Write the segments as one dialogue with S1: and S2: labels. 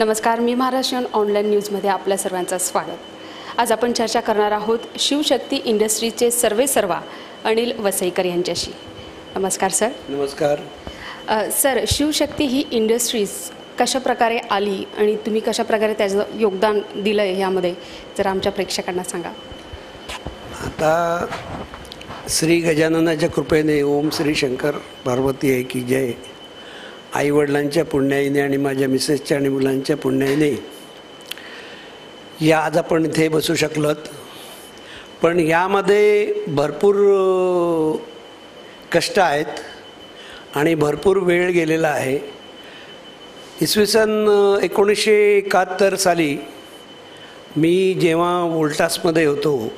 S1: नमस्कार, मी महाराष्ट्रीयन ऑनलाईन न्यूजमध्ये आपल्या सर्वांचं स्वागत। आज आपण चर्चा करणार आहोत शिवशक्ती इंडस्ट्रीजचे सर्वेसर्वा अनिल वसईकर यांच्याशी। नमस्कार सर।
S2: नमस्कार
S1: सर, शिवशक्ती ही इंडस्ट्रीज कशा प्रकारे आली आणि तुम्ही कशा प्रकारे त्याचं योगदान दिलं आहे यामध्ये जर आमच्या प्रेक्षकांना सांगा।
S2: आता श्री गजाननाच्या कृपेने ओम श्री शंकर पार्वती आहे की जय। आईवडिलांच्या पुण्याईने आणि माझ्या मिसेसच्या आणि मुलांच्या पुण्याईने या आज आपण इथे बसू शकलोत। पण यामध्ये भरपूर कष्ट आहेत आणि भरपूर वेळ गेलेला आहे। इसवी सन 1971 साली मी जेव्हा वोल्टासमध्ये होतो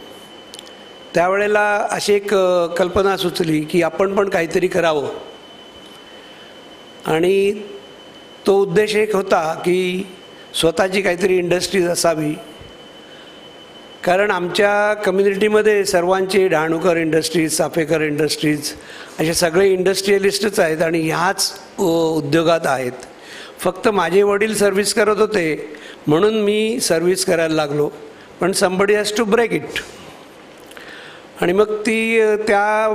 S2: त्यावेळेला अशी एक कल्पना सुचली की आपण पण काहीतरी करावं आणि तो उद्देश एक होता की स्वतःची काहीतरी इंडस्ट्रीज असावी। कारण आमच्या कम्युनिटीमध्ये सर्वांचे डहाणूकर इंडस्ट्रीज, चाफेकर इंडस्ट्रीज असे सगळे इंडस्ट्रियलिस्टच आहेत आणि ह्याच उद्योगात आहेत। फक्त माझे वडील सर्व्हिस करत होते म्हणून मी सर्व्हिस करायला लागलो, पण somebody has to break it. आणि मग त्या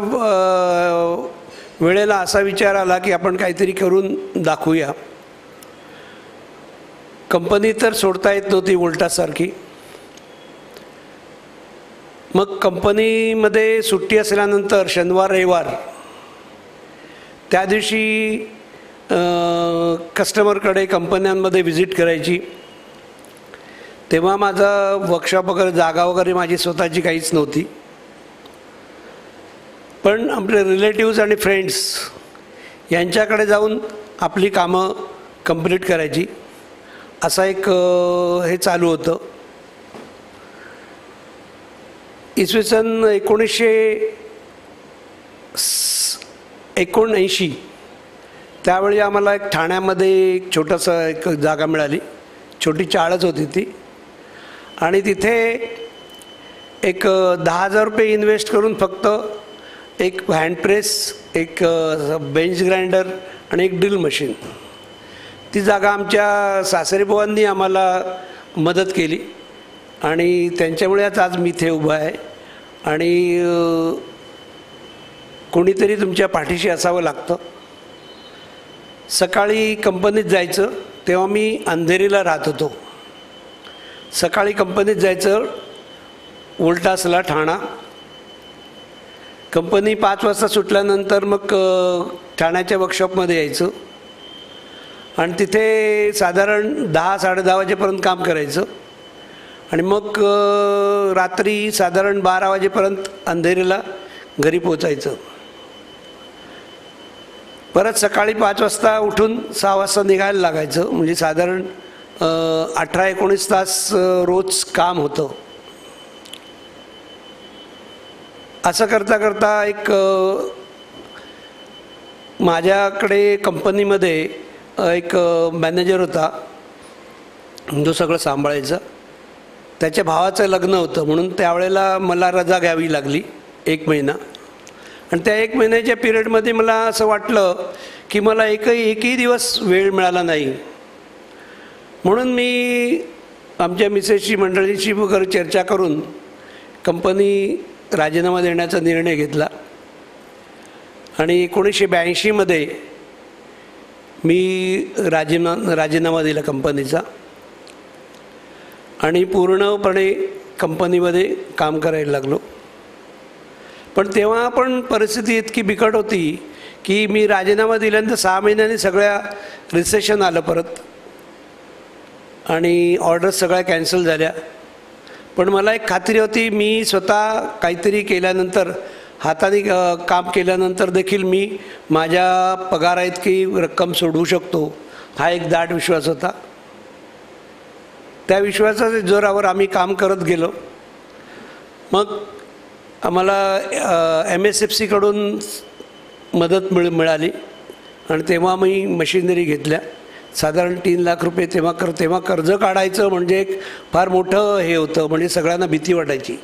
S2: वेळेला असा विचार आला की आपण काहीतरी करून दाखवूया। कंपनी तर सोडता येत नव्हती वोल्टासारखी। मग कंपनीमध्ये सुट्टी असल्यानंतर शनिवार रविवार त्या दिवशी कस्टमरकडे कंपन्यांमध्ये व्हिजिट करायची। तेव्हा माझा वर्कशॉप वगैरे जागा वगैरे माझी स्वतःची काहीच नव्हती, पण आपले रिलेटिव्स आणि फ्रेंड्स यांच्याकडे जाऊन आपली कामं कंप्लीट करायची, असा एक हे चालू होतं। इसवी सन 1979 त्यावेळी आम्हाला एक ठाण्यामध्ये एक छोटासा एक जागा मिळाली, छोटी चाळच होती ती। आणि तिथे एक 10,000 रुपये इन्व्हेस्ट करून फक्त एक हँड प्रेस, एक बेंच ग्राइंडर आणि एक ड्रिल मशीन, ती जागा आमच्या सासरेबुवांनी आम्हाला मदत केली आणि त्यांच्यामुळेच आज मी इथे उभा आहे। आणि कोणीतरी तुमच्या पाठीशी असावं लागतं। सकाळी कंपनीत जायचं तेव्हा मी अंधेरीला राहत होतो। सकाळी कंपनीत जायचं वोल्टासला ठाणा। कंपनी 5 वाजता सुटल्यानंतर मग ठाण्याच्या वर्कशॉपमध्ये यायचं आणि तिथे साधारण 10-10:30 वाजेपर्यंत काम करायचं आणि मग रात्री साधारण 12 वाजेपर्यंत अंधेरीला घरी पोचायचं। परत सकाळी 5 वाजता उठून 6 वाजता निघायला लागायचं, म्हणजे साधारण 18-19 तास रोज काम होतं। असं करता करता एक माझ्याकडे कंपनीमध्ये एक मॅनेजर होता जो सगळं सांभाळायचा। त्याच्या भावाचं लग्न होतं म्हणून त्यावेळेला मला रजा घ्यावी लागली 1 महिना। आणि त्या 1 महिन्याच्या पिरियडमध्ये मला असं वाटलं की मला एकही दिवस वेळ मिळाला नाही, म्हणून मी आमच्या मिसेसची मंडळीशी वगैरे चर्चा करून कंपनी राजीनामा देण्याचा निर्णय घेतला। आणि 1982 मी राजीनामा दिला कंपनीचा आणि पूर्णपणे कंपनीमध्ये काम करायला लागलो। पण तेव्हा पण परिस्थिती इतकी बिकट होती की मी राजीनामा दिल्यानंतर 6 महिन्यांनी सगळ्या रिसेशन आलं परत आणि ऑर्डर्स सगळ्या कॅन्सल झाल्या। पण मला एक खात्री होती, मी स्वतः काहीतरी केल्यानंतर, हाताने काम केल्यानंतर देखील मी माझ्या पगाराइतकी रक्कम सोडवू शकतो, हा एक दाट विश्वास होता। त्या विश्वासाच्या जोरावर आम्ही काम करत गेलो। मग आम्हाला MSFCकडून मदत मिळाली आणि तेव्हा मी मशिनरी घेतल्या, साधारण 3 लाख रुपये। तेव्हा कर्ज काढायचं म्हणजे एक फार मोठं हे होतं, म्हणजे सगळ्यांना भीती वाटायची।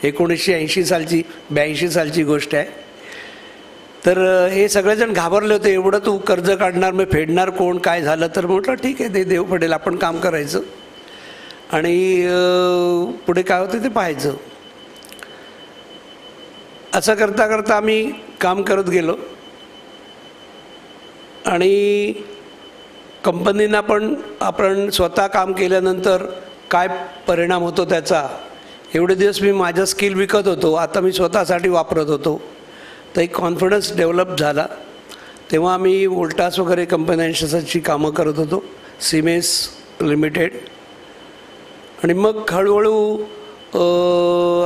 S2: 1980 सालची 82 सालची गोष्ट आहे। तर हे सगळेजण घाबरले होते, एवढं तू कर्ज काढणार, मग फेडणार कोण, काय झालं. तर म्हटलं ठीक आहे, ते देव पडेल, आपण काम करायचं आणि पुढे काय होतं ते पाहायचं. असं करता करता आम्ही काम करत गेलो आणि कंपनींना पण आपण स्वतः काम केल्यानंतर काय परिणाम होतो त्याचा. एवढे दिवस मी माझं स्किल विकत होतो, आता मी स्वतःसाठी वापरत होतो. तर एक कॉन्फिडन्स डेव्हलप झाला. तेव्हा आम्ही वोल्टास वगैरे कंपन्यांची कामं करत होतो, सिमेन्स लिमिटेड. आणि मग हळूहळू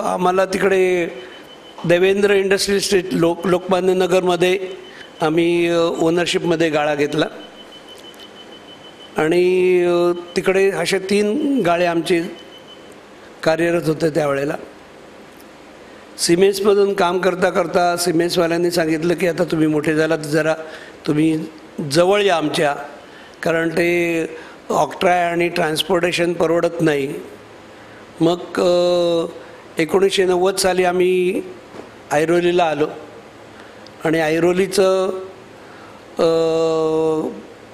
S2: आम्हाला तिकडे देवेंद्र इंडस्ट्रियल स्टेट लोकमान्य नगरमध्ये आम्ही ओनरशिपमध्ये गाळा घेतला आणि तिकडे असे 3 गाळे आमचे कार्यरत होते त्यावेळेला. सिमेन्समधून काम करता करता सिमेन्सवाल्यांनी सांगितलं की आता तुम्ही मोठे झालात, जरा तुम्ही जवळ या आमच्या, कारण ते ऑक्ट्राय आणि ट्रान्सपोर्टेशन परवडत नाही. मग 1990 साली आम्ही ऐरोलीला आलो आणि ऐरोलीचं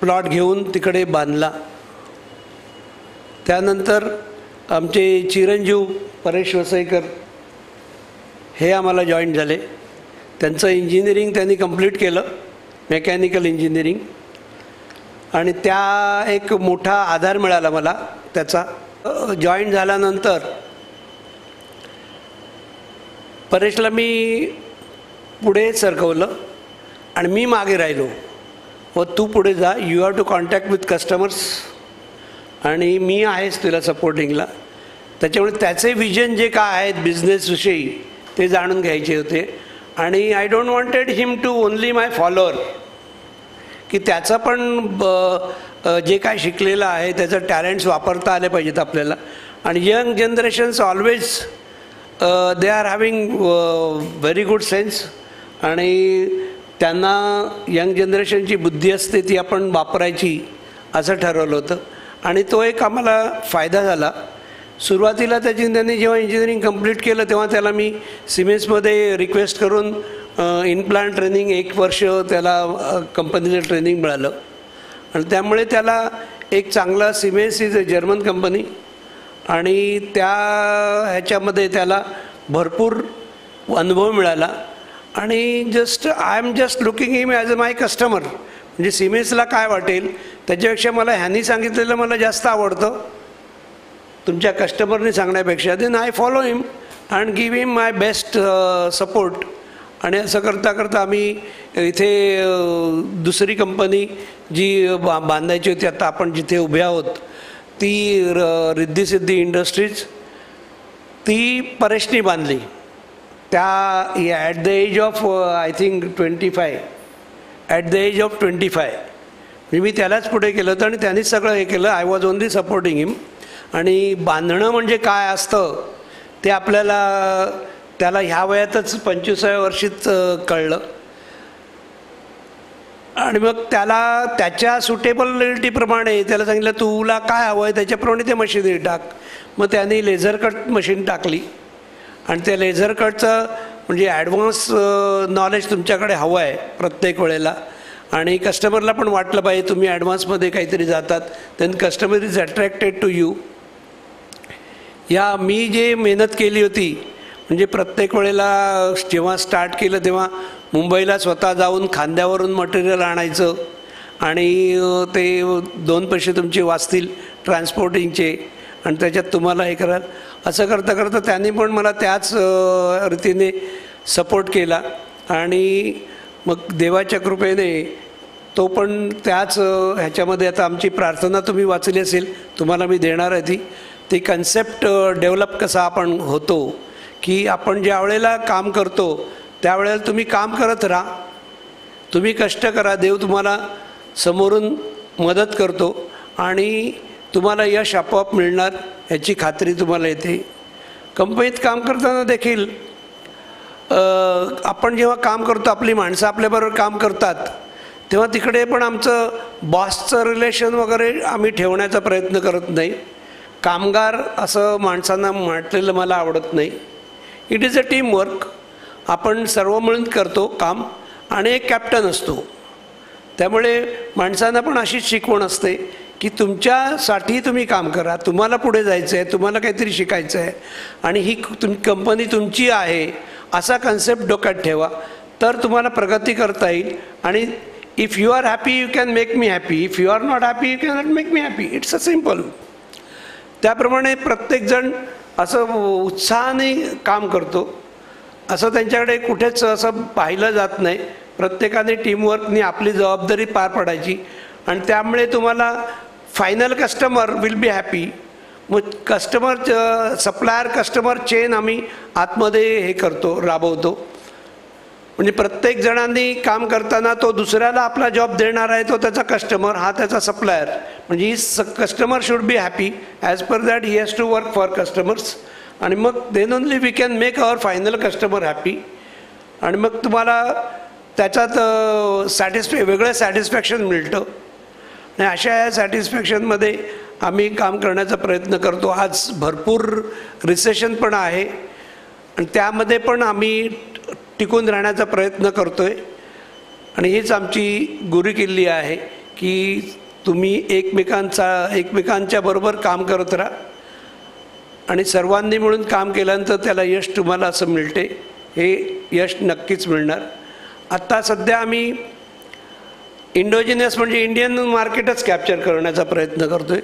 S2: प्लॉट घेऊन तिकडे बांधला. त्यानंतर आमचे चिरंजीव परेश वसईकर हे आम्हाला जॉईन झाले. त्यांचं इंजिनिअरिंग त्यांनी कंप्लीट केलं, मेकॅनिकल इंजिनिअरिंग, आणि त्या एक मोठा आधार मिळाला मला त्याचा. जॉईन झाल्यानंतर परेशला मी पुढे सरकवलं आणि मी मागे राहिलो. व तू पुढे जा, you have to contact with customers आणि मी आहेच तुला सपोर्टिंगला. त्याच्यामुळे त्याचे विजन जे काय आहेत बिझनेसविषयी ते जाणून घ्यायचे होते. आणि I don't wanted him to only my follower, की त्याचं पण जे काय शिकलेलं आहे त्याचं टॅलेंट्स वापरता आले पाहिजेत आपल्याला. आणि young generations always they are having very good sense, आणि त्यांना यंग जनरेशनची बुद्धी असते ती आपण वापरायची असं ठरवलं होतं. आणि तो एक आम्हाला फायदा झाला. सुरुवातीला त्यांनी जेव्हा इंजिनिअरिंग कंप्लीट केलं तेव्हा त्याला मी सिमेन्समध्ये रिक्वेस्ट करून इन प्लांट ट्रेनिंग 1 वर्ष त्याला कंपनीचं ट्रेनिंग मिळालं. आणि त्यामुळे त्याला एक चांगला, Siemens is a German company, आणि त्या ह्याच्यामध्ये त्याला भरपूर अनुभव मिळाला. आणि I am just looking him as a my customer. म्हणजे सिमेन्सला काय वाटेल त्याच्यापेक्षा मला ह्यांनी सांगितलेलं मला जास्त आवडतं तुमच्या कस्टमरने सांगण्यापेक्षा. Then I follow him and give him my best support. आणि असं करता करता आम्ही इथे दुसरी कंपनी जी बांधायची होती, आता आपण जिथे उभे आहोत, ती रिद्धी सिद्धी इंडस्ट्रीज, ती परेशनी बांधली. त्या at the age of I think 25, at the age of 25 म्हणजे मी त्यालाच पुढे केलं होतं आणि त्यांनीच सगळं हे केलं. आय वॉज ओनली सपोर्टिंग हिम. आणि बांधणं म्हणजे काय असतं ते आपल्याला त्याला ह्या वयातच 25व्या वर्षीच कळलं. आणि मग त्याला त्याच्या सुटेबिलिटीप्रमाणे त्याला सांगितलं तुला काय हवं आहे त्याच्याप्रमाणे ते मशीनरी टाक. मग त्याने लेझर कट मशीन टाकली. आणि त्या लेझर कटचं म्हणजे ॲडव्हान्स नॉलेज तुमच्याकडे हवं आहे प्रत्येक वेळेला. आणि कस्टमरला पण वाटलं पाहिजे तुम्ही ॲडव्हान्समध्ये काहीतरी जातात, then customer is attracted to you. या मी जे मेहनत केली होती म्हणजे प्रत्येक वेळेला जेव्हा स्टार्ट केलं तेव्हा मुंबईला स्वतः जाऊन खांद्यावरून मटेरियल आणायचं आणि ते 2 पैसे तुमचे वाचतील ट्रान्सपोर्टिंगचे आणि त्याच्यात तुम्हाला हे कराल. असं करता करता त्यांनी पण मला त्याच रीतीने सपोर्ट केला. आणि मग देवाच्या कृपेने तो पण त्याच ह्याच्यामध्ये, आता आमची प्रार्थना तुम्ही वाचली असेल, तुम्हाला मी देणार आहे ती कन्सेप्ट डेव्हलप कसा आपण होतो, की आपण ज्या वेळेला काम करतो त्यावेळेला तुम्ही काम करत राहा, तुम्ही कष्ट करा, देव तुम्हाला समोरून मदत करतो आणि तुम्हाला यश आपोआप मिळणार याची खात्री तुम्हाला येते. कंपनीत काम करताना देखील आपण जेव्हा काम करतो, आपली माणसं आपल्याबरोबर काम करतात, तेव्हा तिकडे पण आमचं बॉसचं रिलेशन वगैरे आम्ही ठेवण्याचा प्रयत्न करत नाही. कामगार असं माणसांना म्हटलेलं मला आवडत नाही. It is a team work. आपण सर्व मिळून करतो काम आणि एक कॅप्टन असतो. त्यामुळे माणसांना पण अशीच शिकवण असते की तुमच्यासाठी तुम्ही काम करा, तुम्हाला पुढे जायचं आहे, तुम्हाला काहीतरी शिकायचं आहे आणि ही कंपनी तुमची आहे असा कन्सेप्ट डोक्यात ठेवा, तर तुम्हाला प्रगती करता येईल. आणि if you are happy you can make me happy, if you are not happy you can not make me happy. It's a simple. त्याप्रमाणे प्रत्येकजण असं उत्साहाने काम करतो, असं त्यांच्याकडे कुठेच असं पाहिलं जात नाही. प्रत्येकाने टीमवर्कनी आपली जबाबदारी पार पाडायची आणि त्यामुळे तुम्हाला final customer will be happy. मग सप्लायर कस्टमर चेन आम्ही आतमध्ये हे करतो, राबवतो. म्हणजे प्रत्येक जणांनी काम करताना तो दुसऱ्याला आपला जॉब देणार आहे, तो त्याचा कस्टमर, हा त्याचा सप्लायर. म्हणजे ही customer should be happy. As per that he has to work for customers. आणि मग then only we can make our final customer happy. आणि मग तुम्हाला त्याच्यात वेगळं सॅटिस्फॅक्शन मिळतं. आणि अशा या सॅटिस्फॅक्शनमध्ये आम्ही काम करण्याचा प्रयत्न करतो. आज भरपूर रिसेशन पण आहे आणि त्यामध्ये पण आम्ही टिकून राहण्याचा प्रयत्न करतो आहे. आणि हीच आमची गुरुकिल्ली आहे की तुम्ही एकमेकांच्या बरोबर काम करत राहा आणि सर्वांनी मिळून काम केल्यानंतर त्याला यश तुम्हाला असं मिळते. हे यश नक्कीच मिळणार. आत्ता सध्या आम्ही इंडोजिनियस म्हणजे इंडियन मार्केटच कॅप्चर करण्याचा प्रयत्न करतो आहे.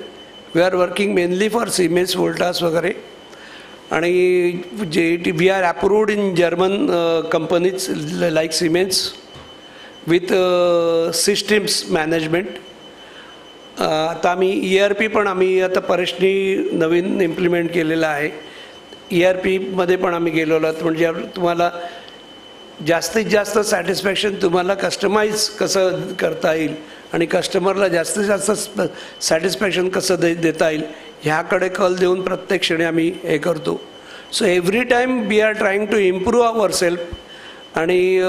S2: We are working mainly for Siemens, Voltas वगैरे. आणि we are approved in German companies like Siemens with systems management. आता आम्ही ERP पण आम्ही आता परेशनी नवीन इम्प्लिमेंट केलेलं आहे. ERPमध्ये पण आम्ही गेलेलो आहोत. म्हणजे तुम्हाला जास्तीत जास्त सॅटिस्फॅक्शन तुम्हाला कस्टमाइज कसं करता येईल आणि कस्टमरला जास्तीत जास्त सॅटिस्फॅक्शन कसं देता येईल ह्याकडे कल देऊन प्रत्येक क्षणी आम्ही हे करतो. So every time we are trying to improve our self. आणि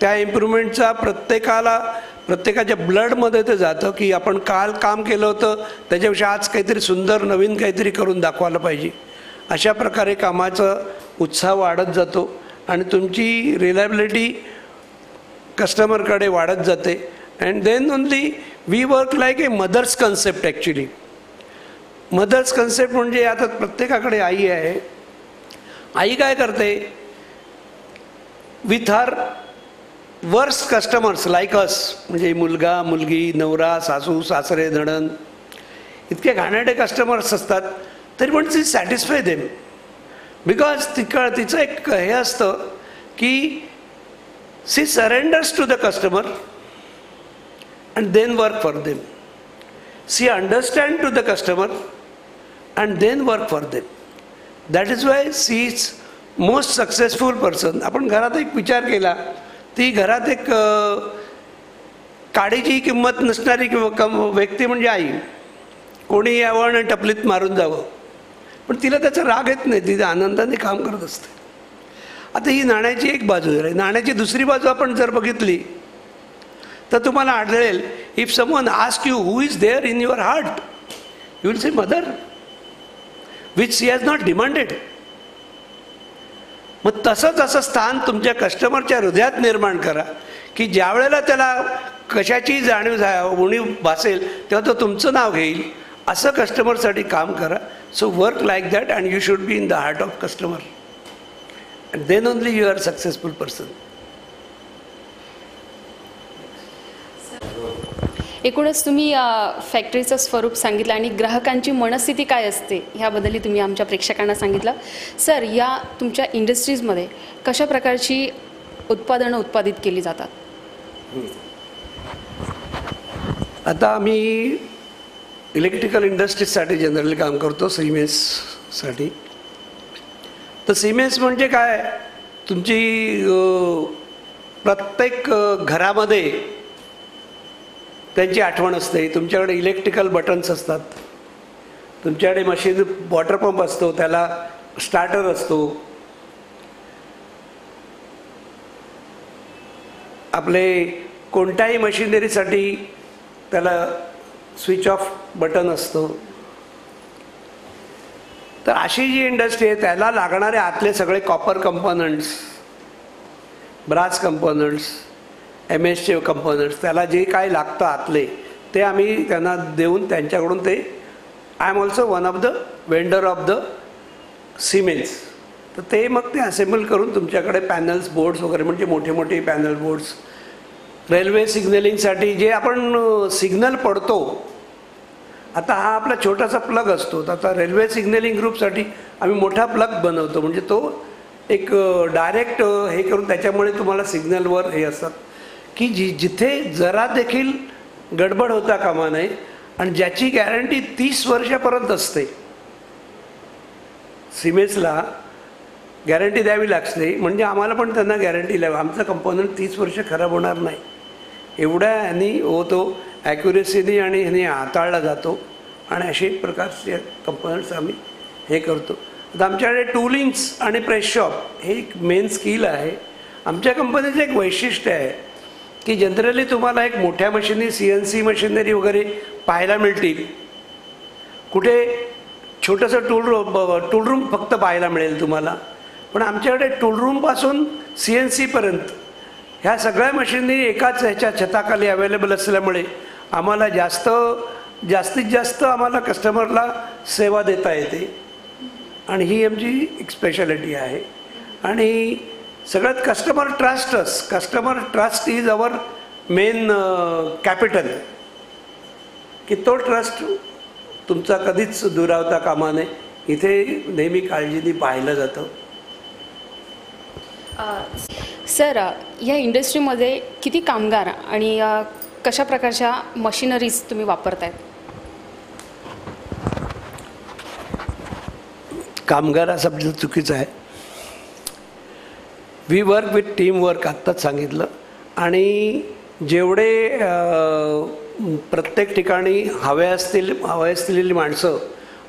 S2: त्या इम्प्रूव्हमेंटचा प्रत्येकाच्या ब्लडमध्ये ते जातं की आपण काल काम केलं होतं त्याच्यापेक्षा आज काहीतरी सुंदर नवीन काहीतरी करून दाखवायला पाहिजे. अशा प्रकारे कामाचा उत्साह वाढत जातो आणि तुमची रिलायबिलिटी कस्टमरकडे वाढत जाते. And then only we work like a mother's concept. Actually mother's concept म्हणजे आता प्रत्येकाकडे आई आहे. आई काय करते, विथ हर वर्स कस्टमर्स लाईक अस, म्हणजे मुलगा मुलगी, नवरा सासू सासरे नणंद, इतके घाणेरडे कस्टमर्स असतात तरी पण ती सॅटिस्फाय देम. बिकॉज तिचं एक हे असतं की she surrenders to the customer and then work for them. She understand to the customer and then work for them. That is why she is most successful person. आपण घरात एक विचार केला, ती घरात एक काडीची किंमत नसणारी व्यक्ती म्हणजे आई. कोणी यावं आणि टपलीत मारून जावं, पण तिला त्याचा राग येत नाही, तिथे आनंदाने काम करत असते. आता ही नाण्याची एक बाजू आहे. नाण्याची दुसरी बाजू आपण जर बघितली तर तुम्हाला आढळेल, if someone ask you who is there in your heart, you will say mother, which she has not demanded. मग तसंच असं स्थान तुमच्या कस्टमरच्या हृदयात निर्माण करा की ज्या वेळेला त्याला कशाची उणीव भासेल तेव्हा तो तुमचं नाव घेईल. असं कस्टमरसाठी काम करा. So work like that and you should be in the heart of customer and then only you are successful person.
S1: एकूणच तुम्ही फॅक्टरीचं स्वरूप सांगितलं आणि ग्राहकांची मनस्थिती काय असते ह्याबद्दलही तुम्ही आमच्या प्रेक्षकांना सांगितलं. सर, या तुमच्या इंडस्ट्रीजमध्ये कशा प्रकारची उत्पादनं उत्पादित केली जातात?
S2: आता आम्ही इलेक्ट्रिकल इंडस्ट्रीजसाठी जनरली काम करतो, सिमेन्ससाठी. तर सिमेन्स म्हणजे काय, तुमची प्रत्येक घरामध्ये त्यांची आठवण असते. तुमच्याकडे इलेक्ट्रिकल बटन्स असतात, तुमच्याकडे मशीन वॉटर पंप असतो, त्याला स्टार्टर असतो, आपले कोणत्याही मशिनरीसाठी त्याला स्विच ऑफ बटन असतं. तर अशी जी इंडस्ट्री आहे त्याला लागणारे आतले सगळे copper components brass components, MS चे कंपोनंट्स, त्याला जे काय लागतं आतले ते आम्ही त्यांना देऊन त्यांच्याकडून ते I am also one of the vendor of the Siemens. तर ते मग ते असेंबल करून तुमच्याकडे पॅनल्स बोर्ड्स वगैरे म्हणजे मोठे मोठे पॅनल बोर्ड्स. रेल्वे सिग्नलिंगसाठी जे आपण सिग्नल पडतो, आता हा आपला छोटासा प्लग असतो, तर आता रेल्वे सिग्नलिंग ग्रुपसाठी आम्ही मोठा प्लग बनवतो, म्हणजे तो एक डायरेक्ट हे करून त्याच्यामुळे तुम्हाला सिग्नलवर हे असतात की जिथे जरा देखील गडबड होता कामा नये आणि ज्याची गॅरंटी 30 वर्षापर्यंत असते. सिमेन्सला गॅरंटी द्यावी लागते, म्हणजे आम्हाला पण त्यांना गॅरंटी द्यावी, आमचा कंपोनंट 30 वर्ष खराब होणार नाही एवढ्या ह्यानी होतो, ॲक्युरेसीनी आणि ह्याने हाताळला जातो आणि असे प्रकारचे कंपोनंट्स आम्ही हे करतो. आता आमच्याकडे टूलिंग्स आणि प्रेस शॉप हे एक मेन स्किल आहे. आमच्या कंपनीचं एक वैशिष्ट्य आहे की जनरली तुम्हाला एक मोठ्या मशिनरी CNC मशिनरी वगैरे पाहायला मिळतील, कुठे छोटंसं टूल रूम फक्त पाहायला मिळेल तुम्हाला. पण आमच्याकडे टूल रूमपासून CNCपर्यंत ह्या सगळ्या मशिनरी एकाच ह्याच्या छताखाली अवेलेबल असल्यामुळे आम्हाला जास्तीत जास्त आम्हाला कस्टमरला सेवा देता येते आणि ही आमची एक स्पेशालिटी आहे. आणि सगळ्यात customer trust is our main capital, की तो ट्रस्ट तुमचा कधीच दुरावता कामा नये, इथे नेहमी काळजीने पाहिलं जातं.
S1: सर, या इंडस्ट्रीमध्ये किती कामगार आणि कशा प्रकारच्या मशिनरीज तुम्ही वापरतायत?
S2: कामगार हा शब्द चुकीचा आहे. We work with team work, आत्ताच सांगितलं. आणि जेवढे प्रत्येक ठिकाणी हवे असलेली माणसं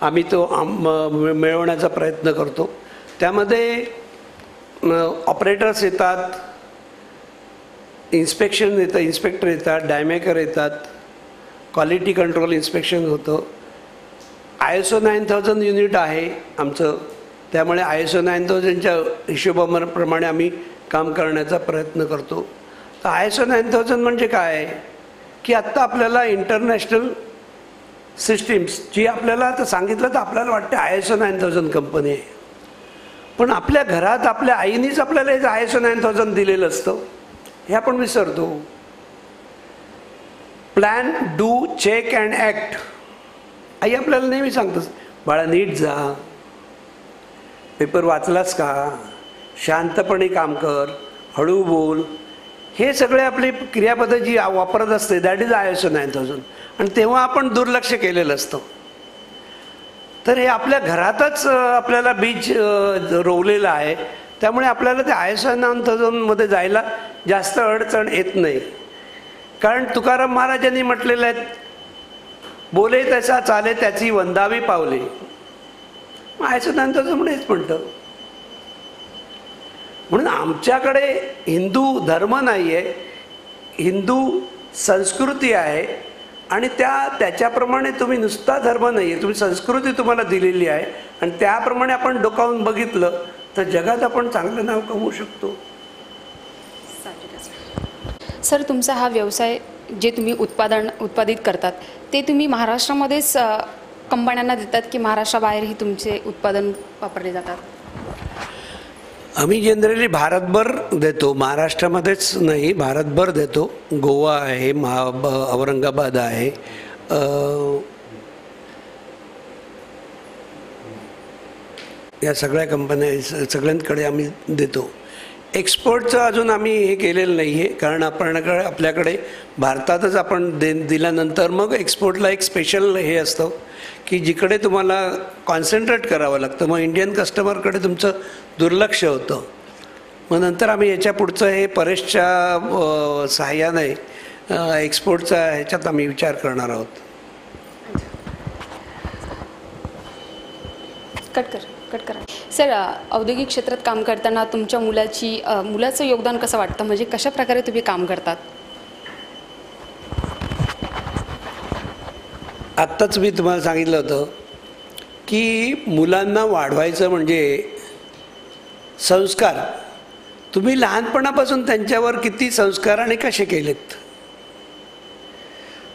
S2: आम्ही तो मिळवण्याचा प्रयत्न करतो. त्यामध्ये ऑपरेटर्स येतात, इन्स्पेक्टर येतात, डायमेकर येतात, क्वालिटी कंट्रोल इन्स्पेक्शन होतं. ISO 9000 युनिट आहे आमचं, त्यामुळे ISO 9000च्या हिशोबाप्रमाणे आम्ही काम करण्याचा प्रयत्न करतो. तर ISO 9000 म्हणजे काय की आत्ता आपल्याला इंटरनॅशनल सिस्टीम्स जी आपल्याला आता सांगितलं तर आपल्याला वाटतं ISO 9000 कंपनी आहे, पण आपल्या घरात आपल्या आईनीच आपल्याला हे ISO 9000 दिलेलं असतं, हे आपण विसरतो. Plan, do, check and act. आई आपल्याला नेहमी सांगतच, बाळा नीट जा, पेपर वाचलास का, शांतपणे काम कर, हळू बोल, हे सगळे आपली क्रियापद्धती जी वापरत असते दॅट इज ISO 9000. आणि तेव्हा आपण दुर्लक्ष केलेलं असतं. तर हे आपल्या घरातच आपल्याला बीज रोवलेलं आहे, त्यामुळे आपल्याला ते ISO 9000 मध्ये जायला जास्त अडचण येत नाही. कारण तुकाराम महाराजांनी म्हटलेलं आहे, बोले तसा चाले त्याची वंदावी पावले. ISO 9000 म्हणूनच म्हणतं. म्हणून आमच्याकडे हिंदू धर्म नाही आहे, हिंदू संस्कृती आहे. आणि त्याच्याप्रमाणे तुम्ही नुसता धर्म नाही आहे, तुम्ही संस्कृती तुम्हाला दिलेली आहे आणि त्याप्रमाणे आपण डोकावून बघितलं तर जगात आपण चांगलं नाव कमवू शकतो.
S1: सर, तुमचा हा व्यवसाय जे तुम्ही उत्पादित करतात ते तुम्ही महाराष्ट्रामध्येच कंपन्यांना देतात की महाराष्ट्राबाहेरही तुमचे उत्पादन वापरले जातात?
S2: आम्ही जनरली भारतभर देतो, महाराष्ट्रामध्येच नाही भारतभर देतो. गोवा आहे, औरंगाबाद आहे, या सगळ्या कंपन्या सगळ्यांकडे आम्ही देतो. एक्सपोर्टचं अजून आम्ही हे केलेलं नाही आहे, कारण आपल्याकडे भारतातच आपण दिल्यानंतर मग एक्सपोर्टला एक स्पेशल हे असतं की जिकडे तुम्हाला कॉन्सन्ट्रेट करावं लागतं, मग इंडियन कस्टमरकडे तुमचं दुर्लक्ष होतं. मग नंतर आम्ही याच्या पुढचं हे परेशच्या सहाय्याने एक्सपोर्टचा ह्याच्यात आम्ही विचार करणार आहोत.
S1: कट करा. सर, औद्योगिक क्षेत्रात काम करताना तुमच्या मुलाचं योगदान कसं वाटतं, म्हणजे कशा प्रकारे तुम्ही काम करतात?
S2: आत्ताच मी तुम्हाला सांगितलं होतं की मुलांना वाढवायचं म्हणजे संस्कार. तुम्ही लहानपणापासून त्यांच्यावर किती संस्कार आणि कसे केलेत.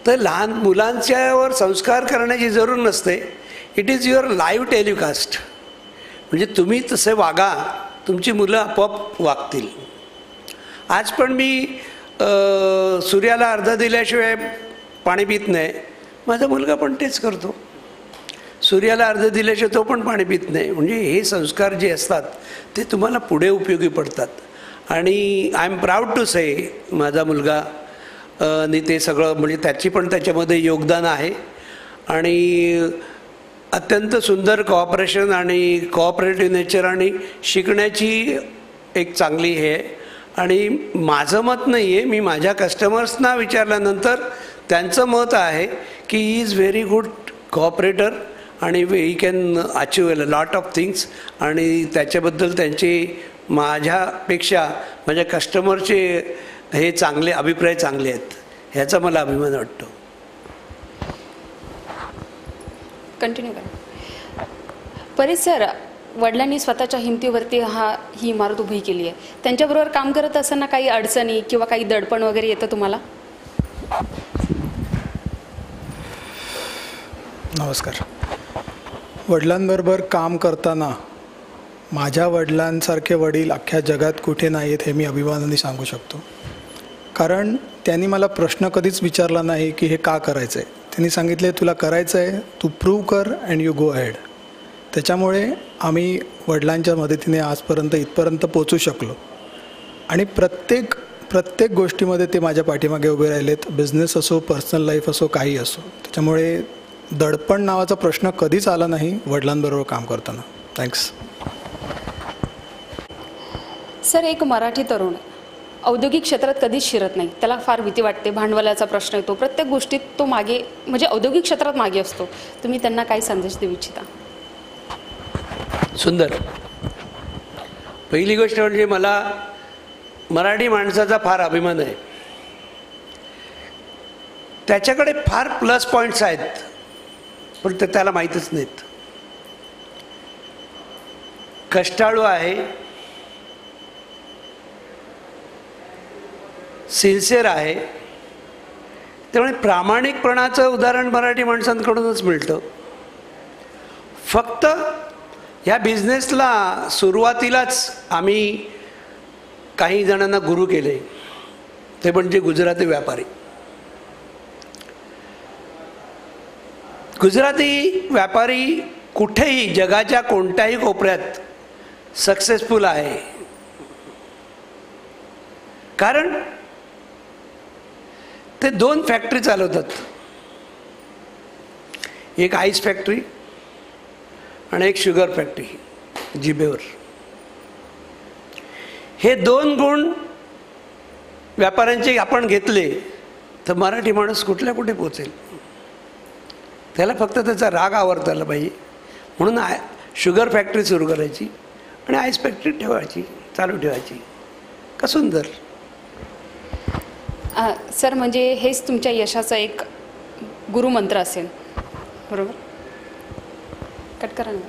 S2: तर लहान मुलांच्यावर संस्कार करण्याची जरूर नसते. It is your live telecast. म्हणजे तुम्ही तसे वागा, तुमची मुलं आपोआप वागतील. आज पण मी सूर्याला अर्ध दिल्याशिवाय पाणी पित नाही. माझा मुलगा पण तेच करतो. सूर्याला अर्ध दिल्याशिवाय तो पण पाणी पित नाही. म्हणजे हे संस्कार जे असतात ते तुम्हाला पुढे उपयोगी पडतात. आणि आय एम प्राऊड टू से माझा मुलगा आणि ते सगळं म्हणजे त्याची पण त्याच्यामध्ये योगदान आहे. आणि अत्यंत सुंदर कॉपरेशन आणि कोऑपरेटिव्ह नेचर आणि शिकण्याची एक चांगली हे आहे. आणि माझं मत नाही आहे, मी माझ्या कस्टमर्सना विचारल्यानंतर त्यांचं मत आहे की he is very good cooperator आणि he can achieve a lot of things. आणि त्याच्याबद्दल त्यांची माझ्यापेक्षा माझ्या कस्टमरचे हे चांगले अभिप्राय चांगले आहेत, ह्याचा मला अभिमान वाटतो.
S1: कंटिन्यू करा. परेश सर, वडिलांनी स्वतःच्या हिमतीवरती ही इमारत उभी केली आहे. त्यांच्याबरोबर काम करत असताना काही अडचणी किंवा काही दडपण वगैरे येतं तुम्हाला?
S3: नमस्कार. वडिलांबरोबर काम करताना माझ्या वडिलांसारखे वडील अख्ख्या जगात कुठे नाही आहेत हे मी अभिमानाने सांगू शकतो. कारण त्यांनी मला प्रश्न कधीच विचारला नाही की हे का करायचं आहे. त्यांनी सांगितले तुला करायचं आहे, तू प्रूव्ह कर अँड यू गो अहेड. त्याच्यामुळे आम्ही वडिलांच्या मदतीने आजपर्यंत इथपर्यंत पोचू शकलो. आणि प्रत्येक गोष्टीमध्ये ते माझ्या पाठीमागे उभे राहिलेत. बिझनेस असो, पर्सनल लाईफ असो, काही असो. त्याच्यामुळे दडपण नावाचा प्रश्न कधीच आला नाही वडिलांबरोबर काम करताना. थँक्स.
S1: सर, एक मराठी तरुण औद्योगिक क्षेत्रात कधीच शिरत नाही. त्याला फार भीती वाटते, भांडवलाचा प्रश्न येतो, प्रत्येक गोष्टीत तो मागे म्हणजे औद्योगिक क्षेत्रात मागे असतो. तुम्ही त्यांना काय संदेश देऊ इच्छिता?
S2: सुंदर. पहिली गोष्ट म्हणजे मला मराठी माणसाचा फार अभिमान आहे. त्याच्याकडे फार प्लस पॉईंट्स आहेत पण ते त्याला माहीतच नाहीत. कष्टाळू आहे, सिन्सिअर आहे. त्यामुळे प्रामाणिकपणाचं उदाहरण मराठी माणसांकडूनच मिळतं. फक्त ह्या बिझनेसला सुरुवातीलाच आम्ही काही जणांना गुरु केले, ते म्हणजे गुजराती व्यापारी. गुजराती व्यापारी कुठेही जगाच्या कोणत्याही कोपऱ्यात सक्सेसफुल आहे. कारण ते 2 फॅक्टरी चालवतात. एक आईस फॅक्टरी आणि एक शुगर फॅक्टरी जिबेवर. हे 2 गुण व्यापाऱ्यांचे आपण घेतले तर मराठी माणूस कुठल्या कुठे पोचेल. त्याला फक्त त्याचा राग आवरता आला पाहिजे. म्हणून शुगर फॅक्टरी सुरू करायची आणि आईस फॅक्टरी ठेवायची, चालू ठेवायची. का सुंदर.
S1: सर, म्हणजे हेच तुमच्या यशाचा एक गुरुमंत्र असेल, बरोबर? कट करा ना.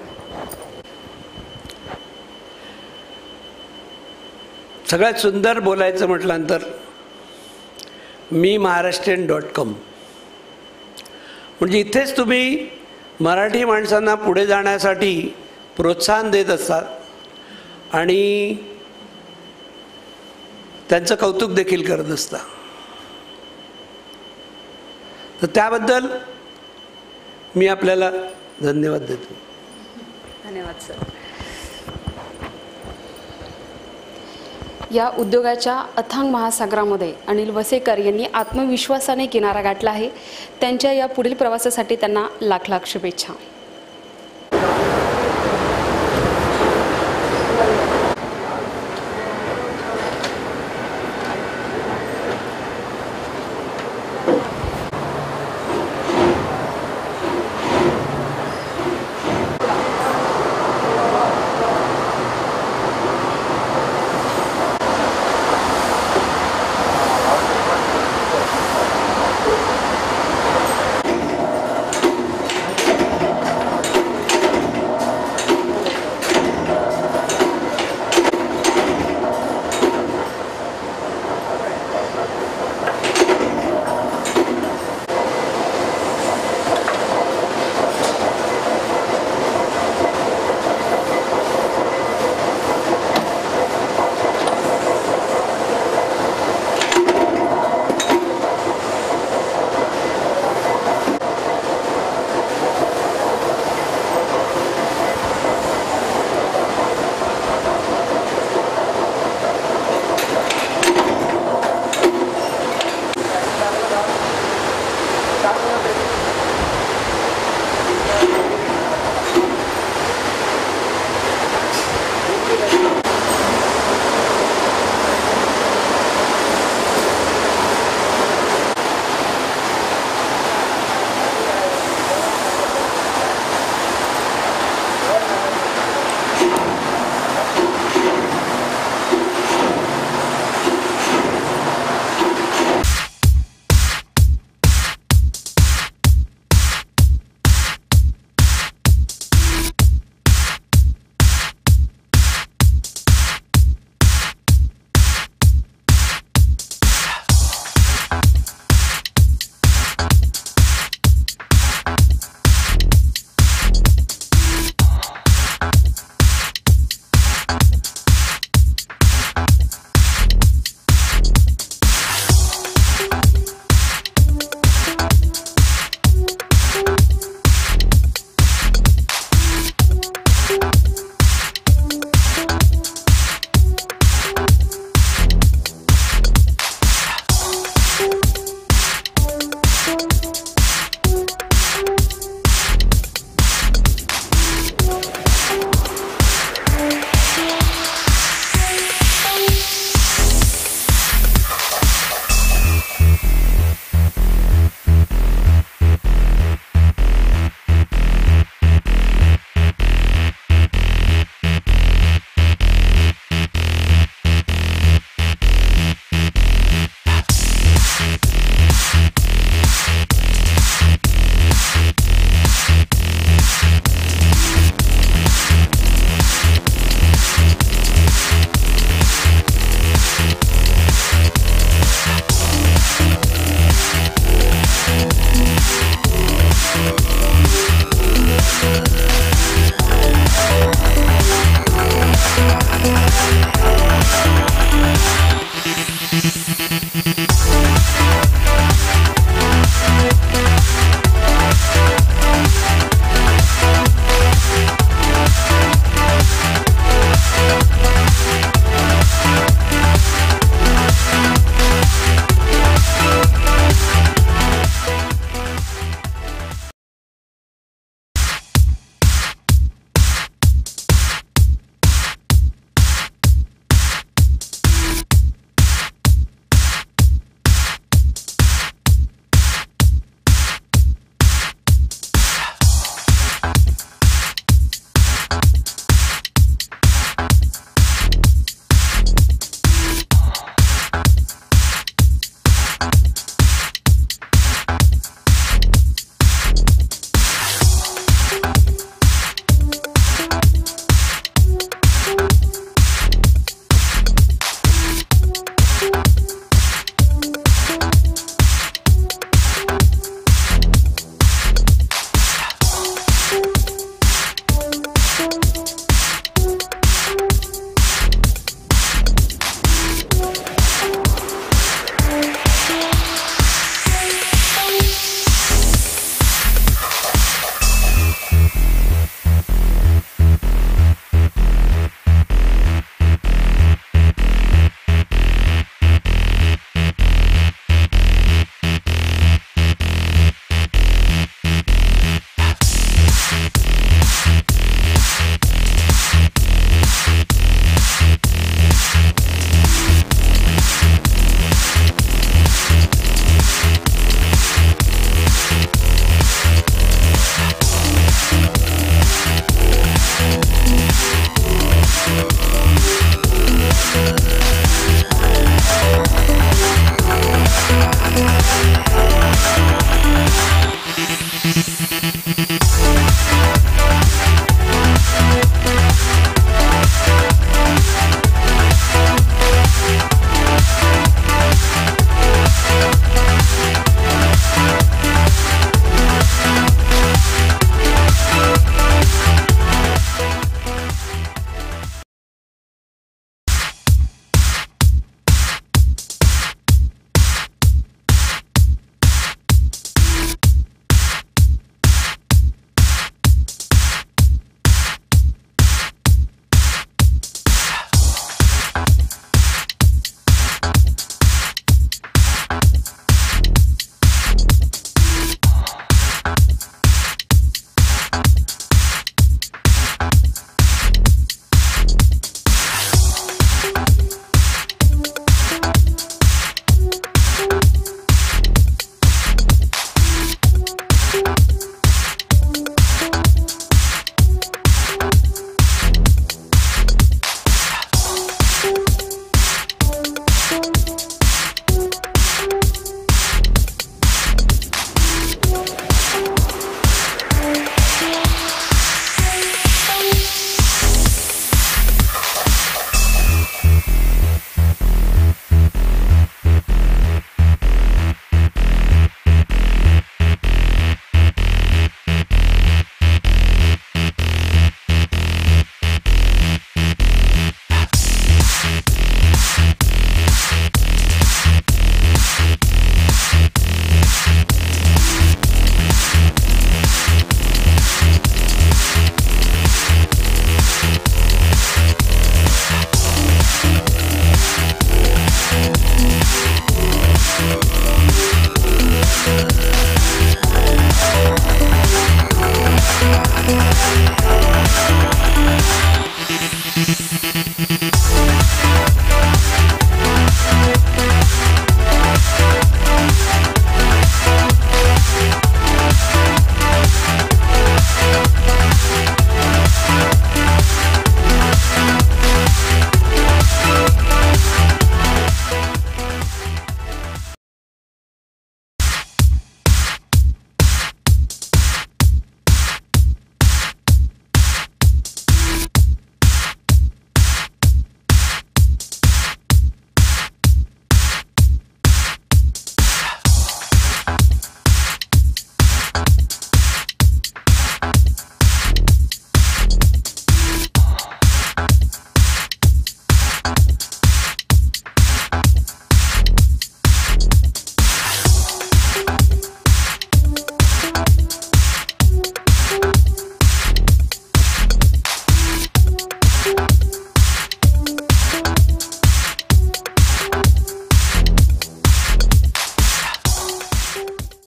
S2: सगळ्यात सुंदर बोलायचं म्हटल्यानंतर मी महाराष्ट्रीयन.com म्हणजे इथेच तुम्ही मराठी माणसांना पुढे जाण्यासाठी प्रोत्साहन देत असतात आणि त्यांचं कौतुक देखील करत असता. तर त्याबद्दल मी आपल्याला धन्यवाद देतो.
S1: धन्यवाद सर. या उद्योगाच्या अथांग महासागरामध्ये अनिल वसेकर यांनी आत्मविश्वासाने किनारा गाठला आहे. त्यांच्या या पुढील प्रवासासाठी त्यांना लाख लाख शुभेच्छा.